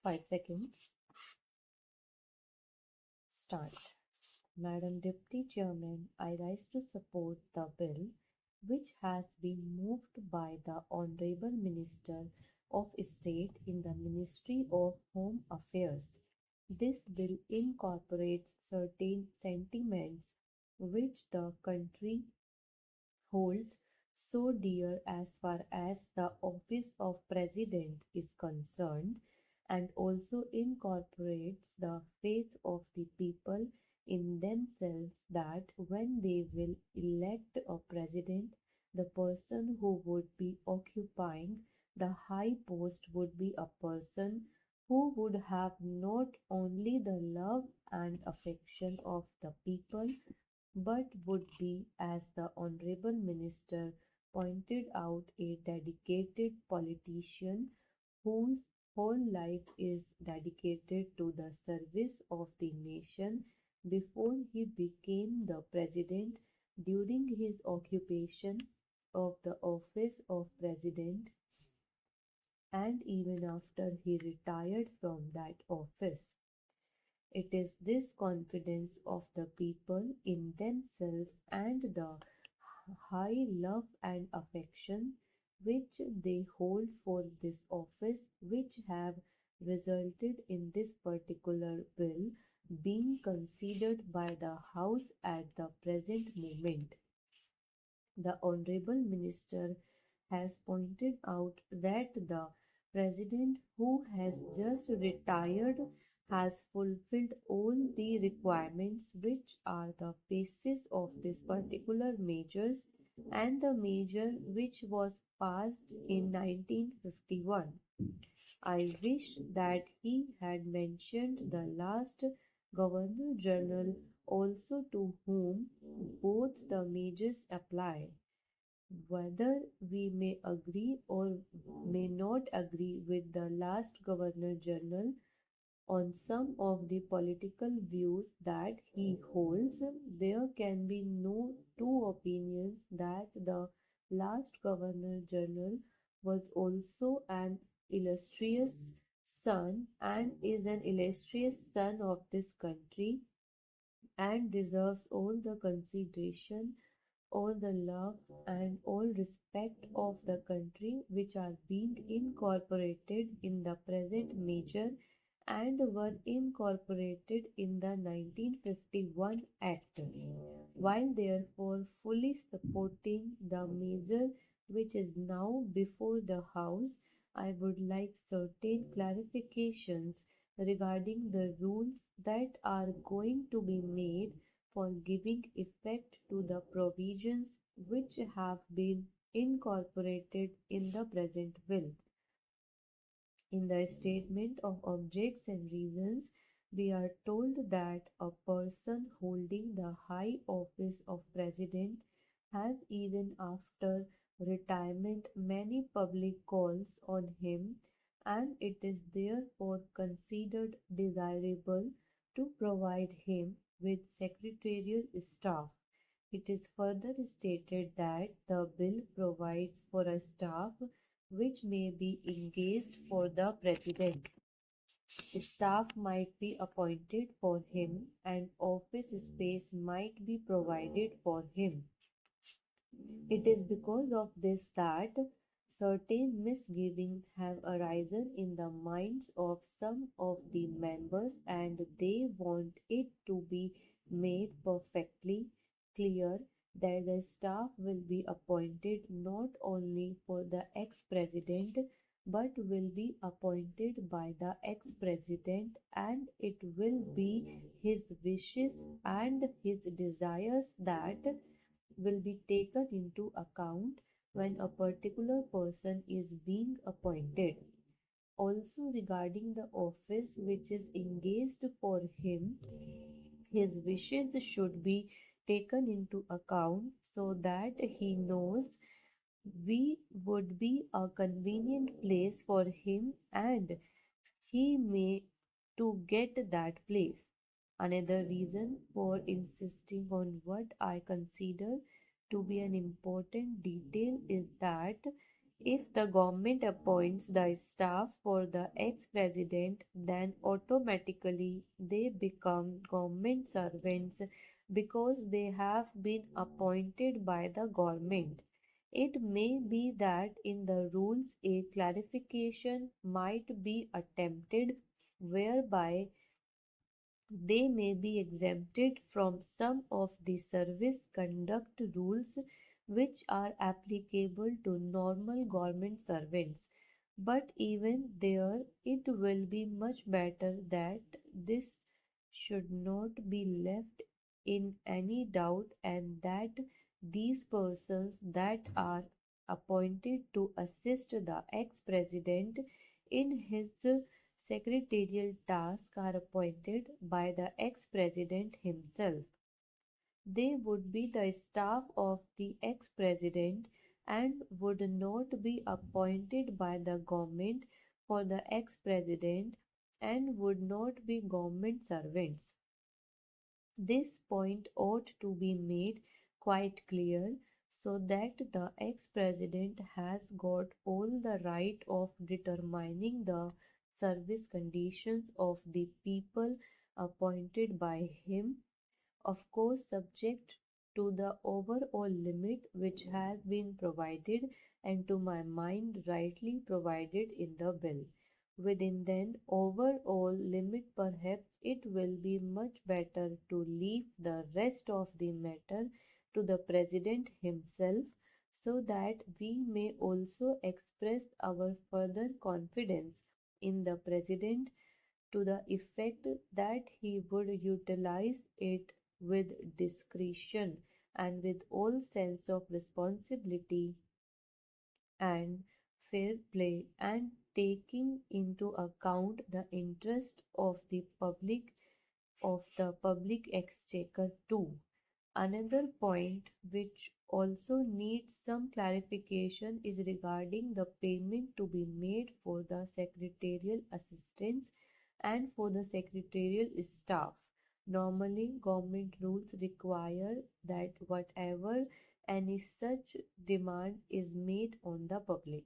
5 seconds. Start. Madam Deputy Chairman, I rise to support the bill which has been moved by the Honourable Minister of State in the Ministry of Home Affairs. This bill incorporates certain sentiments which the country holds so dear as far as the office of President is concerned, and also incorporates the faith of the people in themselves that when they will elect a president, the person who would be occupying the high post would be a person who would have not only the love and affection of the people but would be, as the Honourable Minister pointed out, a dedicated politician whose whole life is dedicated to the service of the nation before he became the President, during his occupation of the office of President, and even after he retired from that office. It is this confidence of the people in themselves and the high love and affection which they hold for this office which have resulted in this particular bill being considered by the House at the present moment. The Honourable Minister has pointed out that the President who has just retired has fulfilled all the requirements which are the basis of this particular measures and the measure which was passed in 1951. I wish that he had mentioned the last Governor General also, to whom both the measures apply. Whether we may agree or may not agree with the last Governor General on some of the political views that he holds, there can be no two opinions that the last Governor General was also an illustrious son and is an illustrious son of this country and deserves all the consideration, all the love, and all respect of the country which are being incorporated in the present measure and were incorporated in the 1951 Act. While therefore fully supporting the measure which is now before the House, I would like certain clarifications regarding the rules that are going to be made for giving effect to the provisions which have been incorporated in the present bill. In the statement of objects and reasons, we are told that a person holding the high office of President has, even after retirement, many public calls on him, and it is therefore considered desirable to provide him with secretarial staff. It is further stated that the bill provides for a staff which may be engaged for the President. Staff might be appointed for him and office space might be provided for him. It is because of this that certain misgivings have arisen in the minds of some of the members, and they want it to be made perfectly clear that the staff will be appointed not only for the ex-president but will be appointed by the ex-president, and it will be his wishes and his desires that will be taken into account when a particular person is being appointed. Also, regarding the office which is engaged for him, his wishes should be taken into account so that he knows we would be a convenient place for him and he may to get that place. Another reason for insisting on what I consider to be an important detail is that If the government appoints the staff for the ex-president, then automatically they become government servants because they have been appointed by the government. It may be that in the rules a clarification might be attempted whereby they may be exempted from some of the service conduct rules which are applicable to normal government servants. But even there, it will be much better that this should not be left in any doubt and that these persons that are appointed to assist the ex-president in his secretarial tasks are appointed by the ex-president himself. They would be the staff of the ex-president and would not be appointed by the government for the ex-president and would not be government servants. This point ought to be made quite clear so that the ex-president has got all the right of determining the service conditions of the people appointed by him, of course subject to the overall limit which has been provided and to my mind rightly provided in the bill. Within then overall limit perhaps it will be much better to leave the rest of the matter to the President himself so that we may also express our further confidence in the President to the effect that he would utilize it with discretion and with all sense of responsibility and fair play and taking into account the interest of the public exchequer too. Another point which also needs some clarification is regarding the payment to be made for the secretarial assistance and for the secretarial staff. Normally, government rules require that whatever any such demand is made on the public.